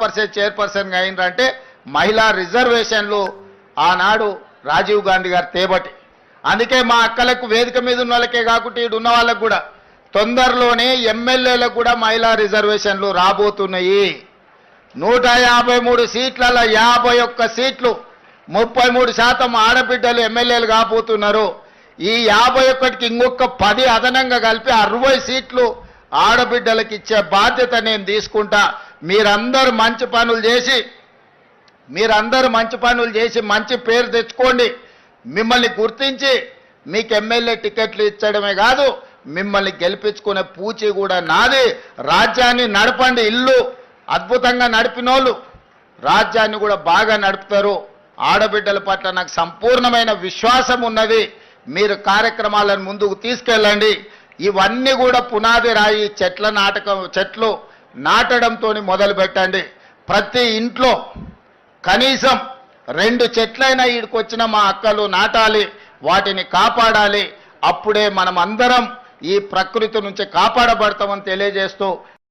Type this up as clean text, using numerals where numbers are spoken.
పరిషత్ చైర్పర్సన్గా అయినరంటే మహిళా రిజర్వేషన్లు ఆనాడు రాజీవ్ గాంధీ గారు తేబట్టి. అందుకే మా అక్కలకు వేదిక మీద ఉన్న వాళ్ళకే కాకుండా ఇటు ఉన్న వాళ్ళకు కూడా తొందరలోనే ఎమ్మెల్యేలకు కూడా మహిళా రిజర్వేషన్లు రాబోతున్నాయి. 153 సీట్లలో 51 సీట్లు 33% ఆడబిడ్డలు ఎమ్మెల్యేలు కాబోతున్నారు. ఈ 51కి ఇంకొక 10 అదనంగా కలిపి 60 సీట్లు ఆడబిడ్డలకు ఇచ్చే బాధ్యత నేను తీసుకుంటా. మీరందరూ మంచి పనులు చేసి మంచి పేరు తెచ్చుకోండి. మిమ్మల్ని గుర్తించి మీకు ఎమ్మెల్యే టికెట్లు ఇచ్చడమే కాదు, మిమ్మల్ని గెలిపించుకునే పూచి కూడా నాది. రాజ్యాన్ని నడపండి. ఇల్లు అద్భుతంగా నడిపినోళ్ళు రాజ్యాన్ని కూడా బాగా నడుపుతారు. ఆడబిడ్డల పట్ల నాకు సంపూర్ణమైన విశ్వాసం ఉన్నది. మీరు కార్యక్రమాలను ముందుకు తీసుకెళ్ళండి. ఇవన్నీ కూడా పునాది రాయి చెట్లు నాటడంతో మొదలు పెట్టండి. ప్రతి ఇంట్లో కనీసం 2 చెట్లైనా ఈడికొచ్చిన మా అక్కలు నాటాలి, వాటిని కాపాడాలి. అప్పుడే మనం అందరం ఈ ప్రకృతి నుంచి కాపాడబడతామని తెలియజేస్తూ